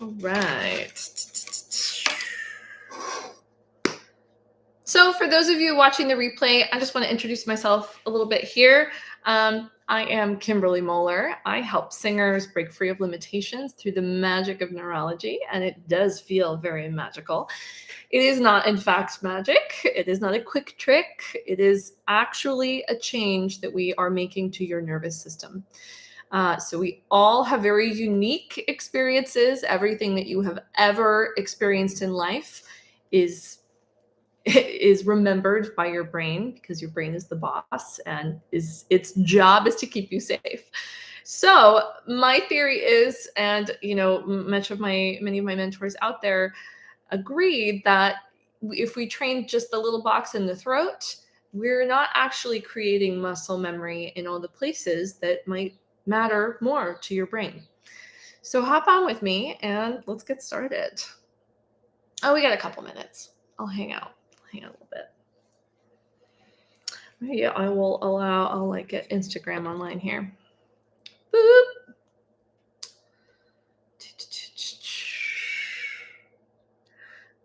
All right. So for those of you watching the replay, I just want to introduce myself a little bit here. I am Kimberly Moller. I help singers break free of limitations through the magic of neurology, and it does feel very magical. It is not, in fact, magic. It is not a quick trick. It is actually a change that we are making to your nervous system. So we all have very unique experiences. Everything that you have ever experienced in life is remembered by your brain, because your brain is the boss and its job is to keep you safe. So my theory is, and many of my mentors out there agreed, that if we train just the little box in the throat, we're not actually creating muscle memory in all the places that might matter more to your brain. So hop on with me and let's get started. Oh, we got a couple minutes. I'll hang out a little bit. Yeah, I'll get Instagram online here. Boop.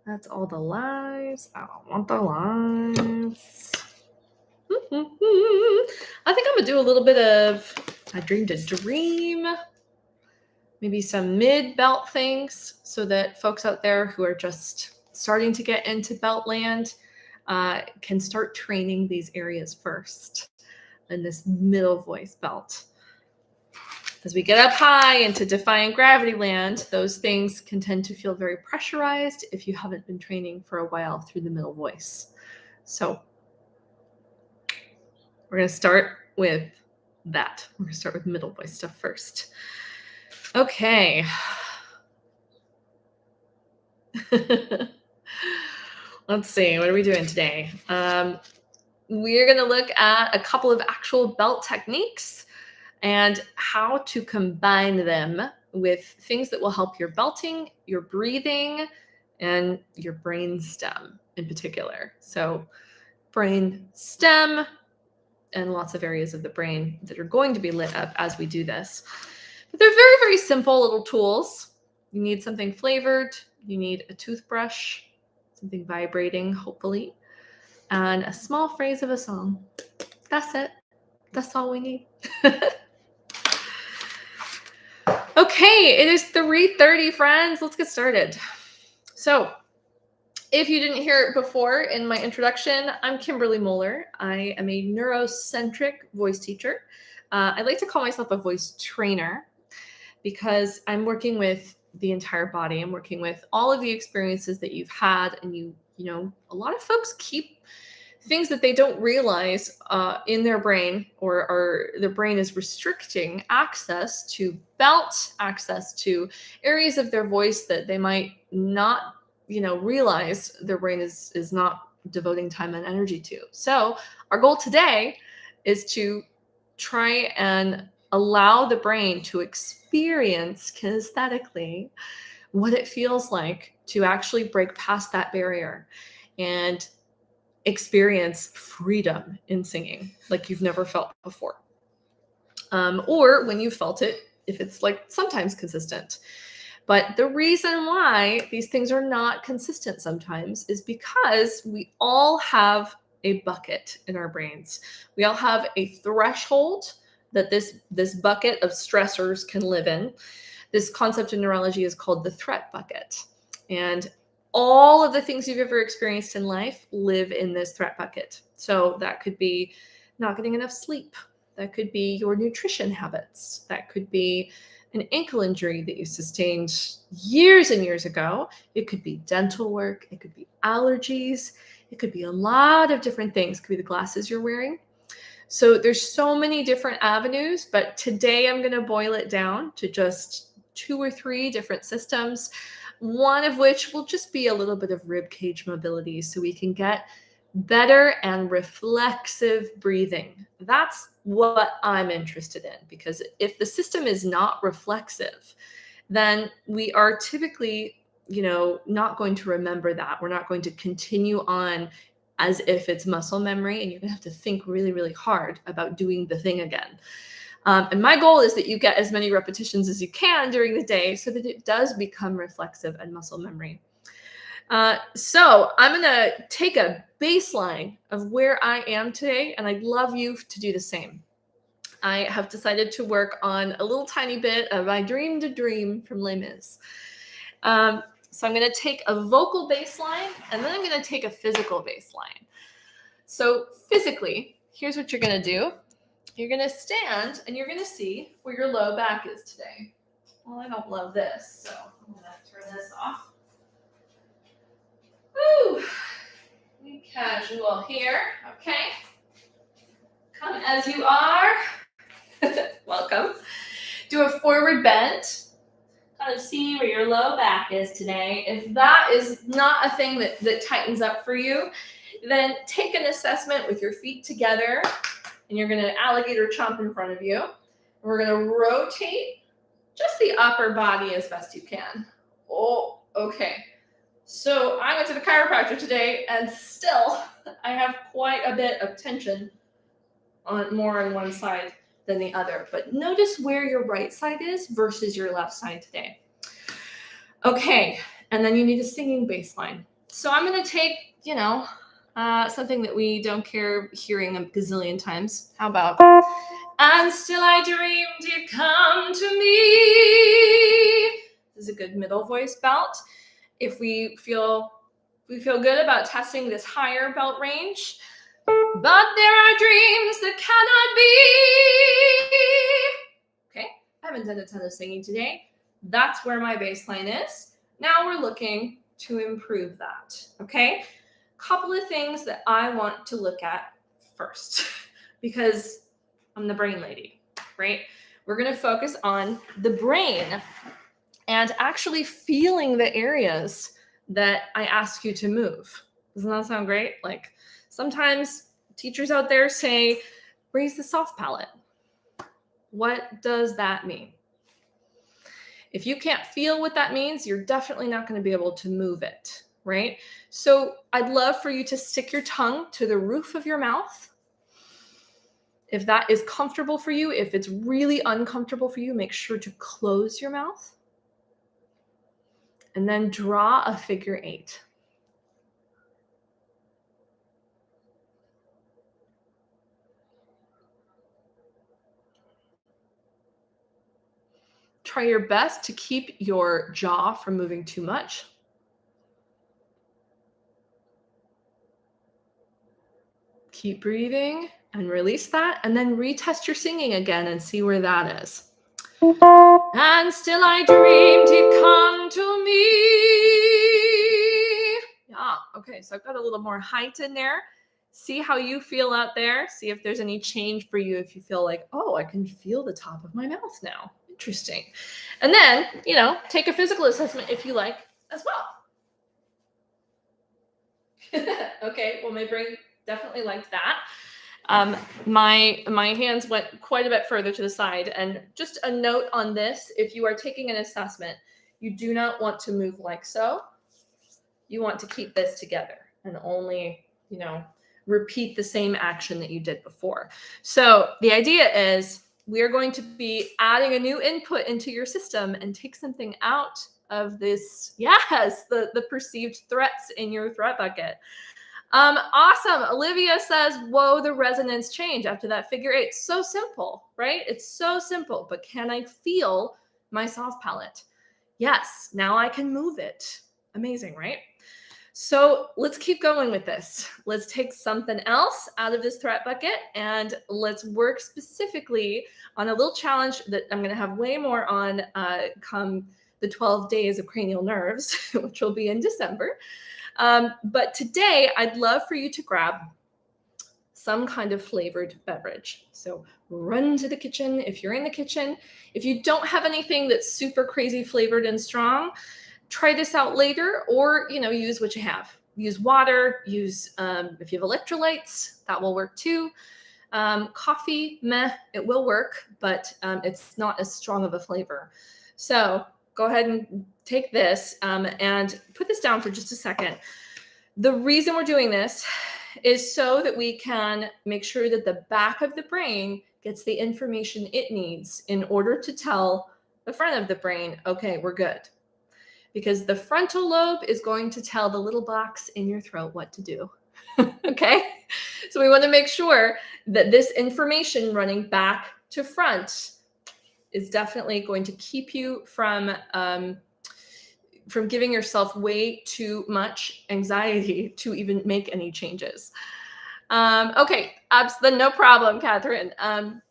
That's all the lives. I don't want the lives. I think I'm gonna do a little bit of I dreamed a dream. Maybe some mid-belt things, so that folks out there who are just starting to get into belt land can start training these areas first in this middle voice belt. As we get up high into defying gravity land, those things can tend to feel very pressurized if you haven't been training for a while through the middle voice. So we're going to start with that. We're going to start with middle voice stuff first. Okay. Let's see. What are we doing today? We're going to look at a couple of actual belt techniques and how to combine them with things that will help your belting, your breathing, and your brain stem in particular. So brain stem and lots of areas of the brain that are going to be lit up as we do this. But they're very, very simple little tools. You need something flavored. You need a toothbrush, something vibrating, hopefully, and a small phrase of a song. That's it. That's all we need. Okay, it is 3:30, friends. Let's get started. So, if you didn't hear it before in my introduction, I'm Kimberly Moller. I am a neurocentric voice teacher. I like to call myself a voice trainer because I'm working with the entire body. I'm working with all of the experiences that you've had, and a lot of folks keep things that they don't realize in their brain, or their brain is restricting access to belt, access to areas of their voice that they might not, realize their brain is not devoting time and energy to. So our goal today is to try and allow the brain to experience kinesthetically what it feels like to actually break past that barrier and experience freedom in singing like you've never felt before. Or when you felt it, if it's like sometimes consistent. But the reason why these things are not consistent sometimes is because we all have a bucket in our brains. We all have a threshold that this bucket of stressors can live in. This concept in neurology is called the threat bucket. And all of the things you've ever experienced in life live in this threat bucket. So that could be not getting enough sleep. That could be your nutrition habits. That could be an ankle injury that you sustained years and years ago. It could be dental work. It could be allergies. It could be a lot of different things. It could be the glasses you're wearing. So there's so many different avenues, but today I'm going to boil it down to just 2 or 3 different systems, one of which will just be a little bit of rib cage mobility so we can get better and reflexive breathing. That's what I'm interested in, because if the system is not reflexive, then we are typically, not going to remember that. We're not going to continue on as if it's muscle memory, and you're going to have to think really, really hard about doing the thing again. And my goal is that you get as many repetitions as you can during the day so that it does become reflexive and muscle memory. So I'm going to take a baseline of where I am today, and I'd love you to do the same. I have decided to work on a little tiny bit of I Dreamed a Dream from Les Mis. So I'm going to take a vocal baseline, and then I'm going to take a physical baseline. So physically, here's what you're going to do. You're going to stand, and you're going to see where your low back is today. Well, I don't love this, so I'm going to turn this off. Woo! Be casual here, okay? Come as you are. Welcome. Do a forward bend. Kind of see where your low back is today. If that is not a thing that tightens up for you, then take an assessment with your feet together, and you're going to alligator chomp in front of you. We're going to rotate just the upper body as best you can. Oh, okay. So I went to the chiropractor today, and still I have quite a bit of tension more on one side than the other. But notice where your right side is versus your left side today. Okay, and then you need a singing baseline. So I'm going to take, something that we don't care hearing a gazillion times. How about, and still I dreamed you'd come to me. This is a good middle voice belt. If we feel good about testing this higher belt range, but there are dreams that cannot be. Okay, I haven't done a ton of singing today. That's where my baseline is. Now we're looking to improve that. Okay, couple of things that I want to look at first because I'm the brain lady, right? We're going to focus on the brain and actually feeling the areas that I ask you to move. Doesn't that sound great? Like sometimes teachers out there say, raise the soft palate. What does that mean? If you can't feel what that means, you're definitely not going to be able to move it, right? So I'd love for you to stick your tongue to the roof of your mouth. If that is comfortable for you, if it's really uncomfortable for you, make sure to close your mouth. And then draw a figure 8. Try your best to keep your jaw from moving too much. Keep breathing and release that, and then retest your singing again and see where that is. And still I dreamed he'd come to me. Yeah, okay, so I've got a little more height in there. See how you feel out there. See if there's any change for you if you feel like, oh, I can feel the top of my mouth now. Interesting. And then, take a physical assessment if you like as well. Okay, well, my brain definitely liked that. My hands went quite a bit further to the side. And just a note on this, if you are taking an assessment, you do not want to move like so. You want to keep this together and only, repeat the same action that you did before. So the idea is we're going to be adding a new input into your system and take something out of this, the perceived threats in your threat bucket. Awesome. Olivia says, whoa, the resonance change after that figure 8. So simple, right? It's so simple, but can I feel my soft palate? Yes, now I can move it. Amazing, right? So let's keep going with this. Let's take something else out of this threat bucket and let's work specifically on a little challenge that I'm going to have way more on come the 12 days of cranial nerves, which will be in December. But today I'd love for you to grab some kind of flavored beverage. So run to the kitchen if you're in the kitchen. If you don't have anything that's super crazy flavored and strong, try this out later, or use what you have. Use water, use if you have electrolytes, that will work too. Coffee, it will work, but it's not as strong of a flavor. So go ahead and take this and put this down for just a second. The reason we're doing this is so that we can make sure that the back of the brain gets the information it needs in order to tell the front of the brain, okay, we're good. Because the frontal lobe is going to tell the little box in your throat what to do. Okay? So we want to make sure that this information running back to front is definitely going to keep you from giving yourself way too much anxiety to even make any changes. Okay, no problem, Catherine.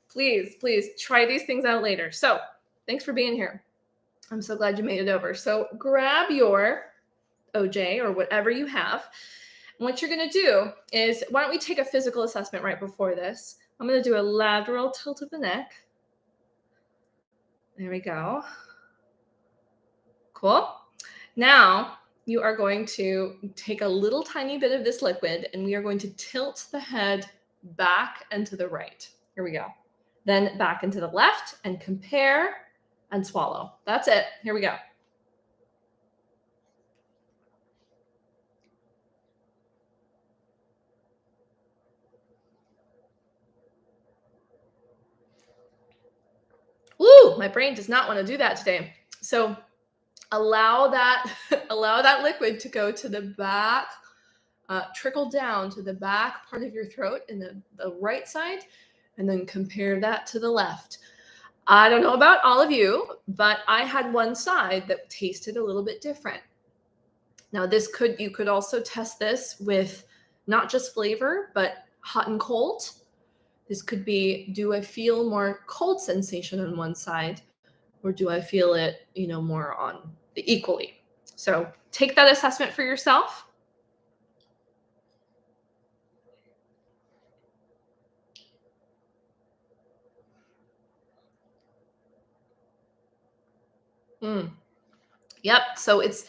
Please try these things out later. So thanks for being here. I'm so glad you made it over. So grab your OJ or whatever you have. And what you're going to do is, why don't we take a physical assessment right before this? I'm going to do a lateral tilt of the neck. There we go. Cool. Now you are going to take a little tiny bit of this liquid and we are going to tilt the head back and to the right. Here we go. Then back and to the left and compare and swallow. That's it. Here we go. Ooh, my brain does not want to do that today. So allow that liquid to go to the back, trickle down to the back part of your throat in the right side, and then compare that to the left. I don't know about all of you, but I had one side that tasted a little bit different. Now you could also test this with not just flavor, but hot and cold. This could be, do I feel more cold sensation on one side, or do I feel it, more on the equally? So take that assessment for yourself. Yep. So it's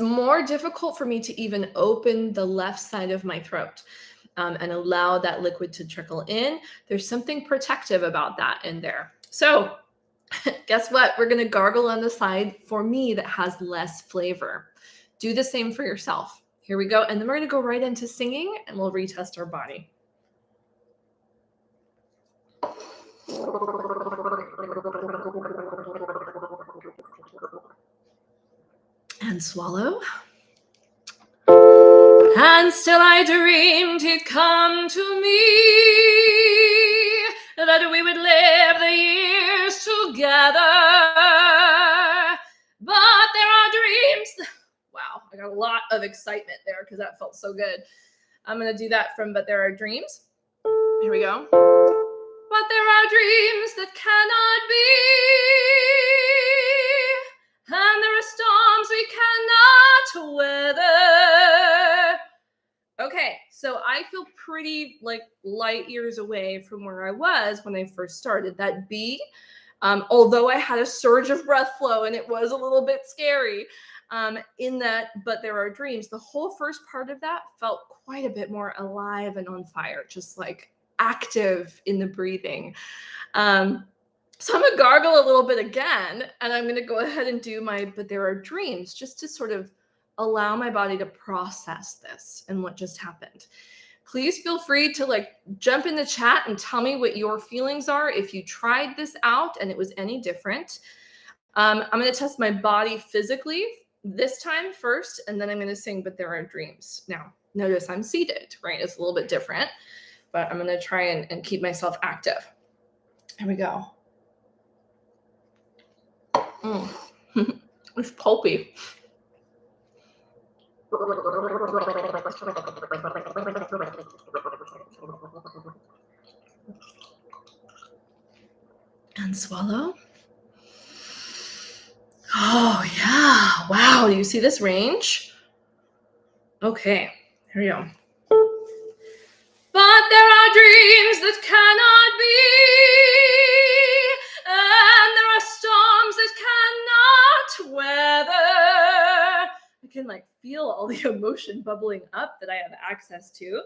more difficult for me to even open the left side of my throat and allow that liquid to trickle in. There's something protective about that in there. So guess what? We're going to gargle on the side for me that has less flavor. Do the same for yourself. Here we go. And then we're going to go right into singing and we'll retest our body. And swallow. And still I dreamed he'd come to me, that we would live the years together. But there are dreams. Wow, I got a lot of excitement there because that felt so good. I'm going to do that from But There Are Dreams. Here we go. But there are dreams that cannot be, and there are storms we cannot weather. Okay, so I feel pretty like light years away from where I was when I first started that B. Although I had a surge of breath flow and it was a little bit scary in that, but there are dreams. The whole first part of that felt quite a bit more alive and on fire, just like active in the breathing. So I'm going to gargle a little bit again, and I'm going to go ahead and do my But There Are Dreams just to sort of allow my body to process this and what just happened. Please feel free to jump in the chat and tell me what your feelings are if you tried this out and it was any different. I'm going to test my body physically this time first, and then I'm going to sing But There Are Dreams. Now, notice I'm seated, right? It's a little bit different, but I'm going to try and keep myself active. Here we go. It's pulpy. And swallow. Oh, yeah. Wow. Do you see this range? Okay. Here we go. But there are dreams that cannot be, and there are storms that cannot weather. I can feel all the emotion bubbling up that I have access to.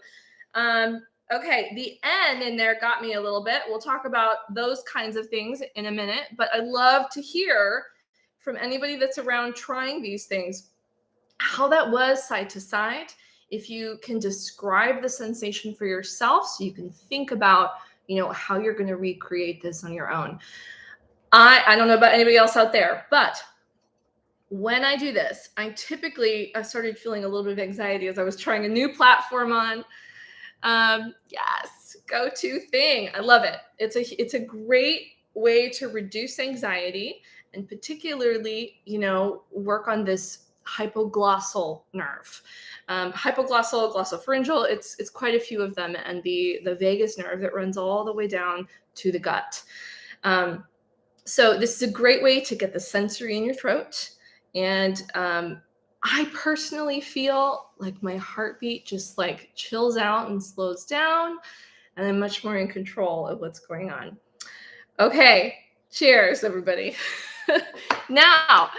Okay, the N in there got me a little bit. We'll talk about those kinds of things in a minute, but I'd love to hear from anybody that's around trying these things, how that was side to side. If you can describe the sensation for yourself so you can think about, how you're going to recreate this on your own. I don't know about anybody else out there, but when I do this, I started feeling a little bit of anxiety as I was trying a new platform on. Yes, go-to thing. I love it. It's a great way to reduce anxiety and particularly, work on this hypoglossal nerve. Hypoglossal, glossopharyngeal, it's quite a few of them, and the vagus nerve that runs all the way down to the gut. So this is a great way to get the sensory in your throat. And I personally feel like my heartbeat just like chills out and slows down, and I'm much more in control of what's going on. Okay, cheers, everybody. Now,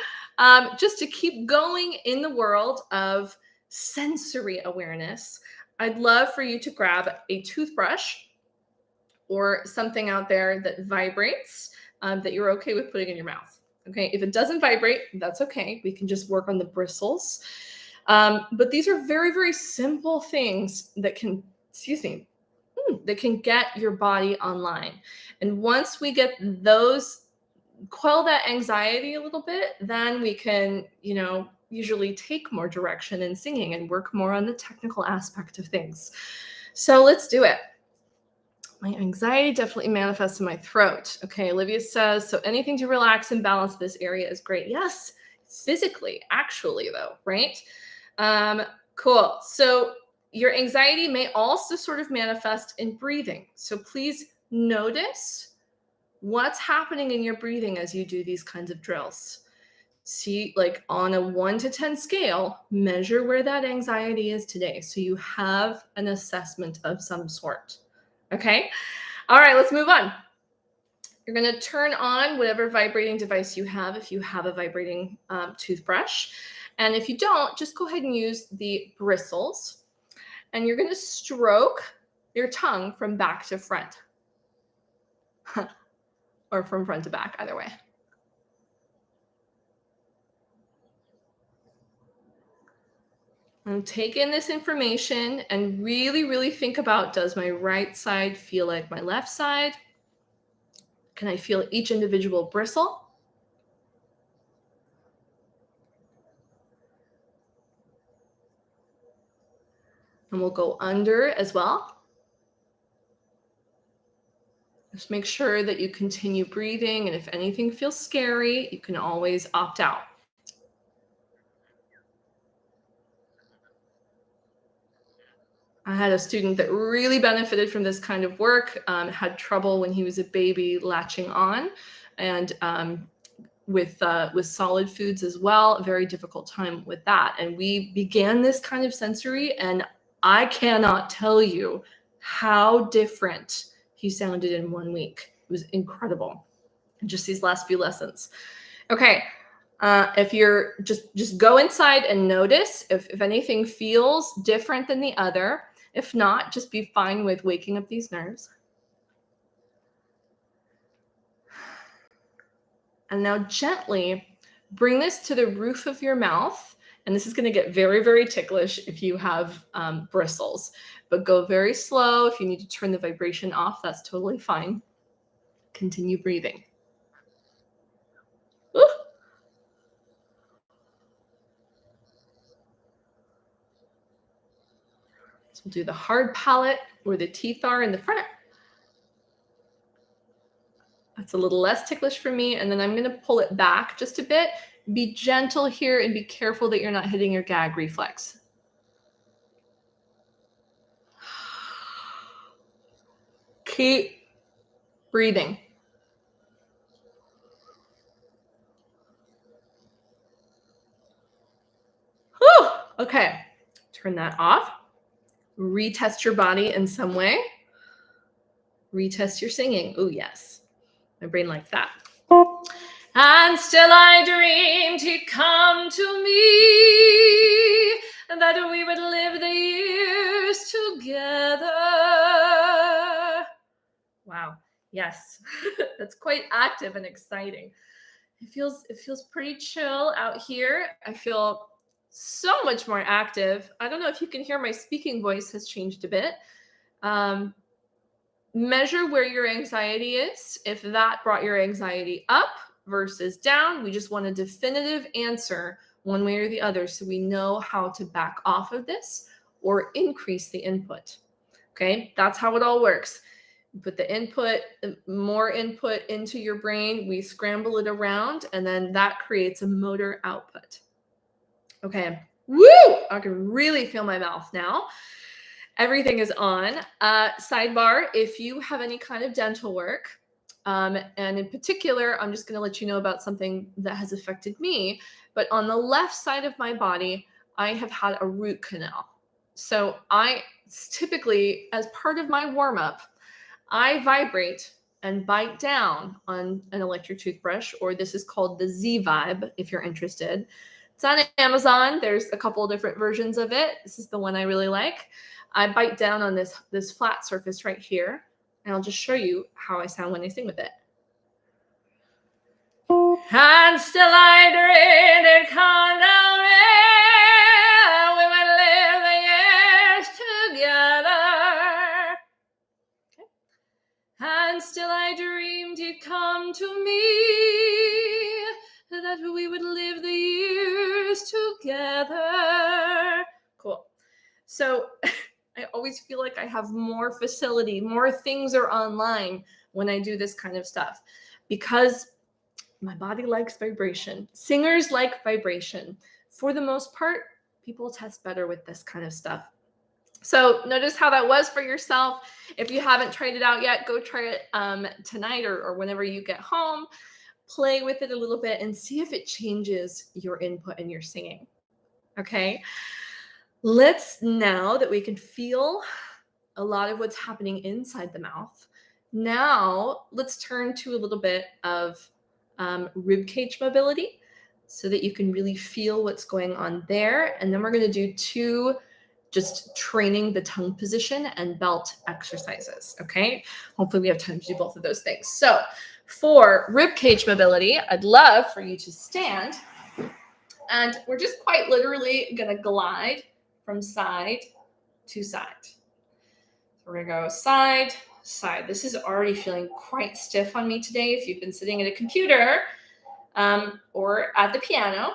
just to keep going in the world of sensory awareness, I'd love for you to grab a toothbrush or something out there that vibrates, that you're okay with putting in your mouth. Okay, if it doesn't vibrate, that's okay. We can just work on the bristles. But these are very, very simple things that can, that can get your body online. And once we get those, quell that anxiety a little bit, then we can, usually take more direction in singing and work more on the technical aspect of things. So let's do it. My anxiety definitely manifests in my throat. Okay, Olivia says, so anything to relax and balance this area is great. Yes, physically, actually, though, right? Cool. So your anxiety may also sort of manifest in breathing. So please notice what's happening in your breathing as you do these kinds of drills. See, like on a 1 to 10 scale, measure where that anxiety is today, so you have an assessment of some sort. Okay. All right, let's move on. You're going to turn on whatever vibrating device you have, if you have a vibrating toothbrush. And if you don't, just go ahead and use the bristles. And you're going to stroke your tongue from back to front. Or from front to back, either way. And take in this information and really, really think about, does my right side feel like my left side? Can I feel each individual bristle? And we'll go under as well. Just make sure that you continue breathing. And if anything feels scary, you can always opt out. I had a student that really benefited from this kind of work, had trouble when he was a baby latching on, and with solid foods as well, a very difficult time with that. And we began this kind of sensory, and I cannot tell you how different he sounded in 1 week. It was incredible. Just these last few lessons. Okay. If you're just go inside and notice if anything feels different than the other. If not, just be fine with waking up these nerves. And now gently bring this to the roof of your mouth. And this is going to get very, very ticklish if you have bristles, but go very slow. If you need to turn the vibration off, that's totally fine. Continue breathing. Woo! So we'll do the hard palate where the teeth are in the front. That's a little less ticklish for me. And then I'm going to pull it back just a bit. Be gentle here and be careful that you're not hitting your gag reflex. Keep breathing. Whew. Okay, turn that off. Retest your body in some way. Retest your singing. Oh, yes. My brain likes that. And still I dreamed he'd come to me, and that we would live the years together. Wow. Yes. That's quite active and exciting. It feels pretty chill out here. I feel so much more active. I don't know if you can hear my speaking voice has changed a bit. measure where your anxiety is. If that brought your anxiety up versus down, we just want a definitive answer one way or the other so we know how to back off of this or increase the input. Okay, that's how it all works. You put the input, more input into your brain, we scramble it around, and then that creates a motor output. Okay, woo! I can really feel my mouth now. Everything is on. Sidebar, if you have any kind of dental work, and in particular, I'm just going to let you know about something that has affected me. But on the left side of my body, I have had a root canal. So I typically, as part of my warm up, I vibrate and bite down on an electric toothbrush, or this is called the Z Vibe if you're interested. It's on Amazon. There's a couple of different versions of it. This is the one I really like. I bite down on this flat surface right here, and I'll just show you how I sound when I sing with it. And still I dreamed it come down, we would live the years together. Okay. And still I dreamed he'd come to me, that we would live the years together. Cool. So I always feel like I have more facility, more things are online when I do this kind of stuff because my body likes vibration. Singers like vibration. For the most part, people test better with this kind of stuff. So notice how that was for yourself. If you haven't tried it out yet, go try it tonight or whenever you get home. Play with it a little bit and see if it changes your input and your singing. Okay. Let's, now that we can feel a lot of what's happening inside the mouth, now let's turn to a little bit of rib cage mobility so that you can really feel what's going on there. And then we're going to do 2 just training the tongue position and belt exercises. Okay. Hopefully we have time to do both of those things. So for rib cage mobility, I'd love for you to stand, and we're just quite literally going to glide from side to side. So we're going to go side, side. This is already feeling quite stiff on me today. If you've been sitting at a computer or at the piano,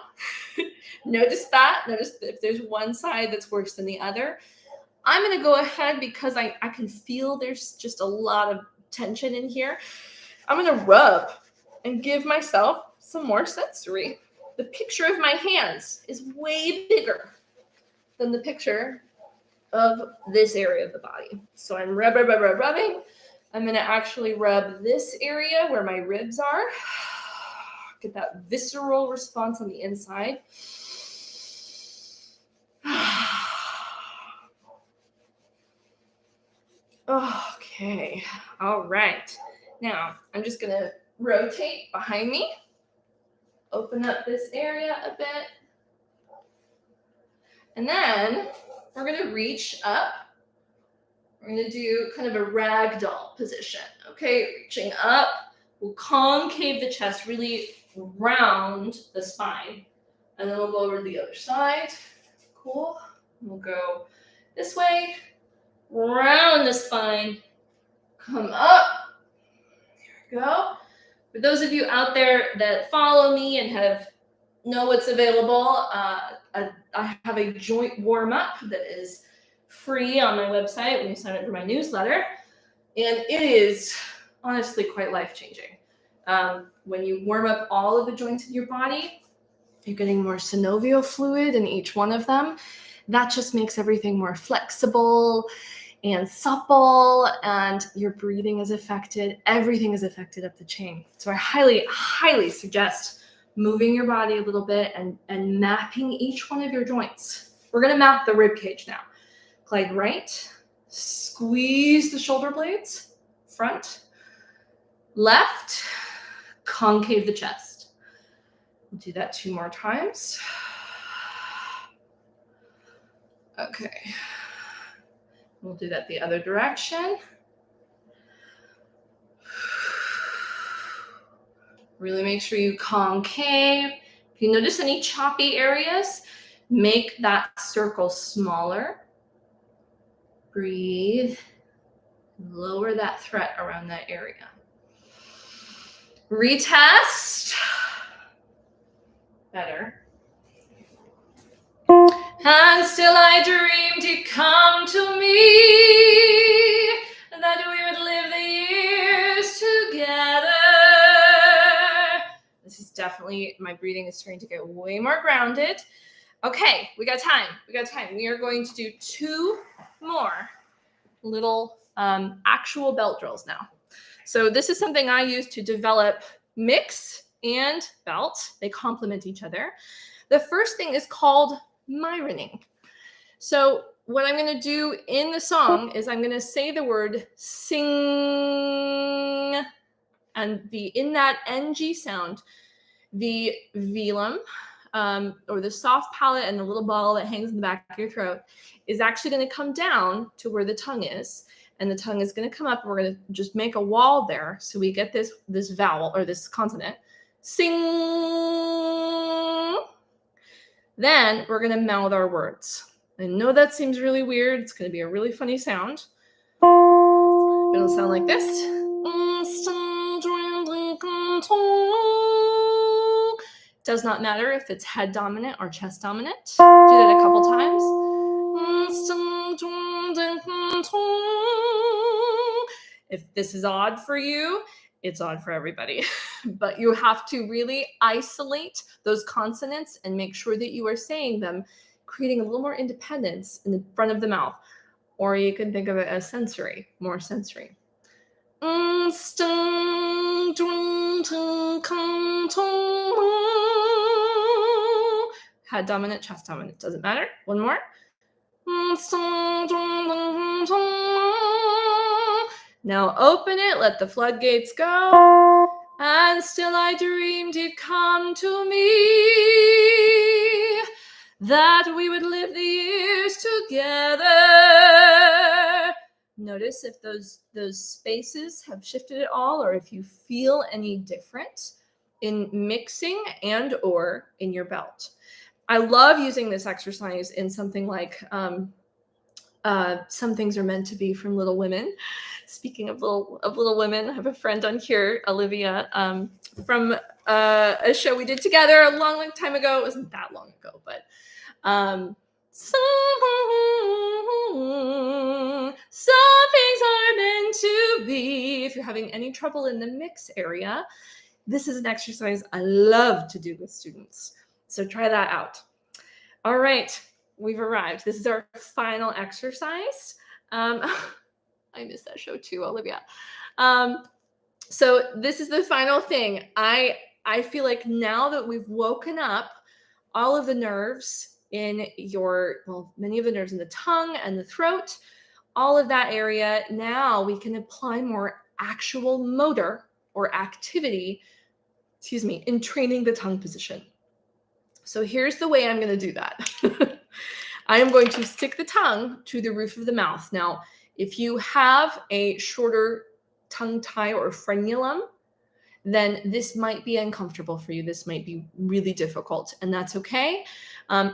notice that. Notice if there's one side that's worse than the other. I'm going to go ahead because I can feel there's just a lot of tension in here. I'm going to rub and give myself some more sensory. The picture of my hands is way bigger than the picture of this area of the body. So I'm rubbing. I'm going to actually rub this area where my ribs are. Get that visceral response on the inside. Okay. All right. Now I'm just going to rotate behind me. Open up this area a bit. And then we're going to reach up. We're going to do kind of a ragdoll position. Okay, reaching up. We'll concave the chest, really round the spine. And then we'll go over to the other side. Cool. We'll go this way, round the spine, come up. There we go. For those of you out there that follow me and know what's available, I have a joint warm-up that is free on my website when you sign up for my newsletter. And it is honestly quite life-changing. When you warm up all of the joints in your body, you're getting more synovial fluid in each one of them. That just makes everything more flexible and supple, and your breathing is affected. Everything is affected up the chain. So I highly, highly suggest moving your body a little bit and mapping each one of your joints. We're going to map the rib cage now. Glide right, squeeze the shoulder blades, front, left, concave the chest. We'll do that 2 more times. Okay. We'll do that the other direction. Really make sure you concave. If you notice any choppy areas, make that circle smaller. Breathe Lower that threat around that area. Retest. Better. And still I dreamed you'd come to me, that we would live the years together. This is definitely, my breathing is starting to get way more grounded. Okay, we got time. We are going to do 2 more little actual belt drills now. So this is something I use to develop mix and belt. They complement each other. The first thing is called myroning. So what I'm going to do in the song is I'm going to say the word sing, and in that NG sound, the velum, or the soft palate and the little ball that hangs in the back of your throat is actually going to come down to where the tongue is, and the tongue is going to come up, and we're going to just make a wall there so we get this vowel or this consonant. Sing. Then we're going to mouth our words. I know that seems really weird. It's going to be a really funny sound. It'll sound like this. Does not matter if it's head dominant or chest dominant. Do that a couple times. If this is odd for you, it's odd for everybody. But you have to really isolate those consonants and make sure that you are saying them, creating a little more independence in the front of the mouth. Or you can think of it as sensory, more sensory. Head dominant, chest dominant, doesn't matter. One more. Now open it, let the floodgates go. And still I dreamed you'd come to me, that we would live the years together. Notice if those spaces have shifted at all, or if you feel any different in mixing and or in your belt. I love using this exercise in something like Some Things Are Meant to Be from Little Women. Speaking of Little Women, I have a friend on here, Olivia, from a show we did together a long time ago. It wasn't that long ago, but some things are meant to be. If you're having any trouble in the mix area, this is an exercise I love to do with students. So try that out. All right, we've arrived. This is our final exercise. I miss that show too, Olivia. So this is the final thing. I feel like now that we've woken up all of the nerves in many of the nerves in the tongue and the throat, all of that area, now we can apply more actual motor or activity, in training the tongue position. So here's the way I'm going to do that. I am going to stick the tongue to the roof of the mouth. Now, if you have a shorter tongue tie or frenulum, then this might be uncomfortable for you. This might be really difficult, and that's okay.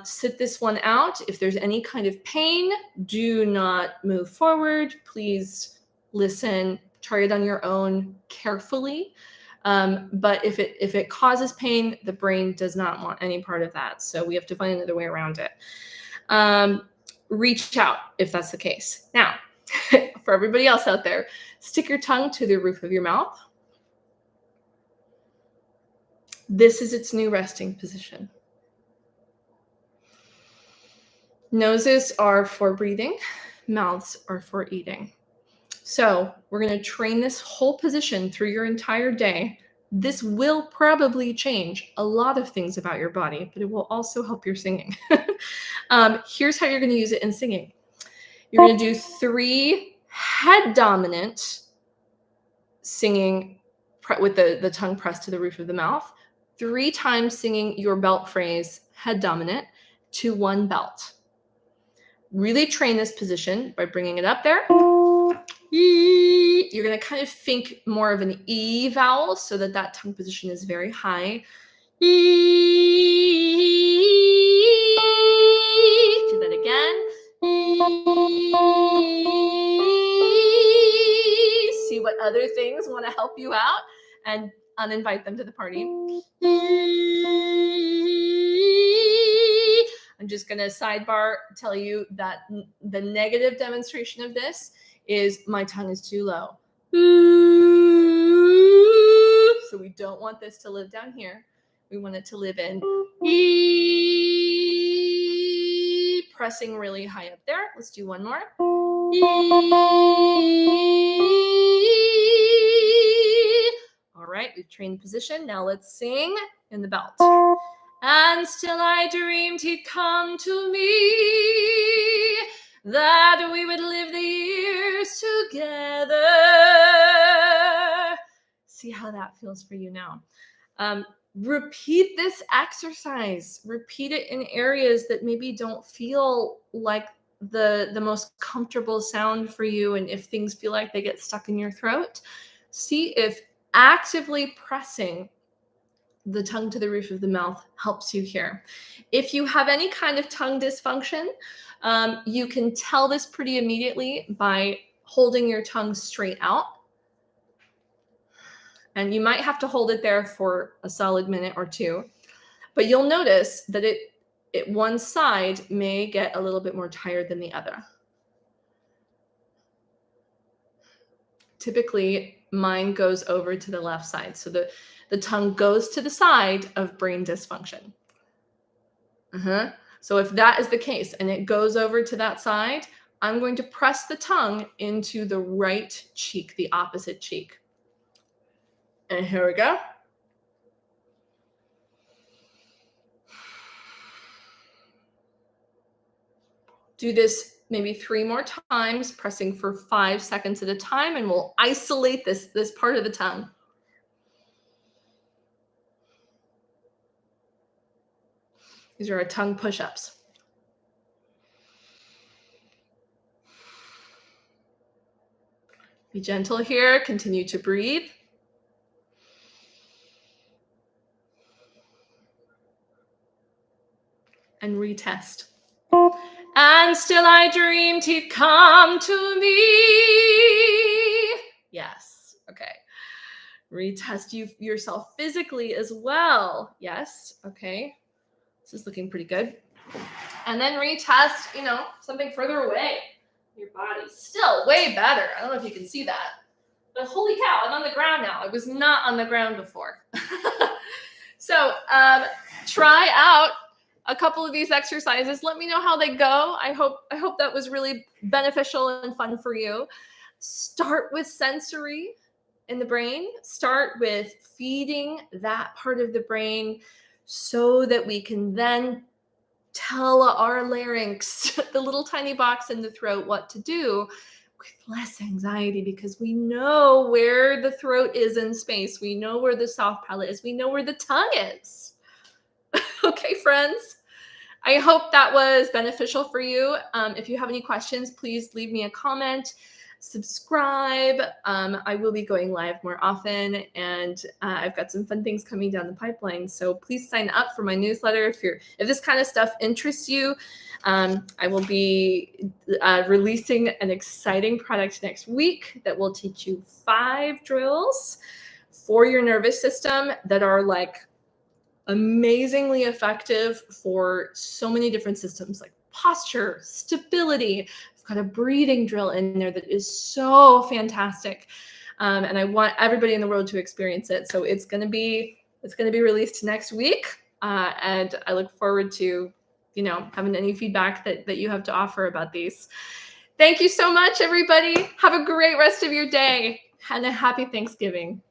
Sit this one out. If there's any kind of pain, do not move forward. Please listen, try it on your own carefully. But if it causes pain, the brain does not want any part of that. So we have to find another way around it. Reach out if that's the case. Now, for everybody else out there, stick your tongue to the roof of your mouth. This is its new resting position. Noses are for breathing, mouths are for eating. So we're going to train this whole position through your entire day. This will probably change a lot of things about your body, but it will also help your singing. Here's how you're going to use it in singing. You're going to do 3 head dominant singing with the tongue pressed to the roof of the mouth, 3 times singing your belt phrase head dominant to 1 belt. Really train this position by bringing it up there. You're going to kind of think more of an E vowel so that tongue position is very high. Do that again. other things want to help you out and uninvite them to the party. I'm just going to sidebar tell you that the negative demonstration of this is my tongue is too low. So we don't want this to live down here. We want it to live in pressing really high up there. Let's do one more. All right, we've trained the position. Now let's sing in the belt. And still I dreamed he'd come to me, that we would live the years together. See how that feels for you now. Repeat this exercise. Repeat it in areas that maybe don't feel like the most comfortable sound for you. And if things feel like they get stuck in your throat, see if actively pressing the tongue to the roof of the mouth helps you here. If you have any kind of tongue dysfunction, you can tell this pretty immediately by holding your tongue straight out. And you might have to hold it there for a solid minute or two, but you'll notice that one side may get a little bit more tired than the other. Typically, mine goes over to the left side. So the tongue goes to the side of brain dysfunction. So if that is the case and it goes over to that side, I'm going to press the tongue into the right cheek, the opposite cheek. And here we go. Do this maybe 3 more times, pressing for 5 seconds at a time, and we'll isolate this part of the tongue. These are our tongue push-ups. Be gentle here. Continue to breathe. And retest. And still I dreamed he'd come to me. Yes. Okay. Retest yourself physically as well. Yes. Okay. This is looking pretty good. And then retest, something further away. Your body. Still way better. I don't know if you can see that. But holy cow, I'm on the ground now. I was not on the ground before. So try out a couple of these exercises. Let me know how they go. I hope that was really beneficial and fun for you. Start with sensory in the brain. Start with feeding that part of the brain so that we can then tell our larynx, the little tiny box in the throat, what to do with less anxiety, because we know where the throat is in space. We know where the soft palate is. We know where the tongue is. Okay, friends. I hope that was beneficial for you. If you have any questions, please leave me a comment, subscribe. I will be going live more often, and I've got some fun things coming down the pipeline. So please sign up for my newsletter if this kind of stuff interests you. I will be releasing an exciting product next week that will teach you 5 drills for your nervous system that are like amazingly effective for so many different systems, like posture, stability. I've got a breathing drill in there that is so fantastic. And I want everybody in the world to experience it. So it's going to be released next week. And I look forward to, having any feedback that you have to offer about these. Thank you so much, everybody. Have a great rest of your day and a happy Thanksgiving.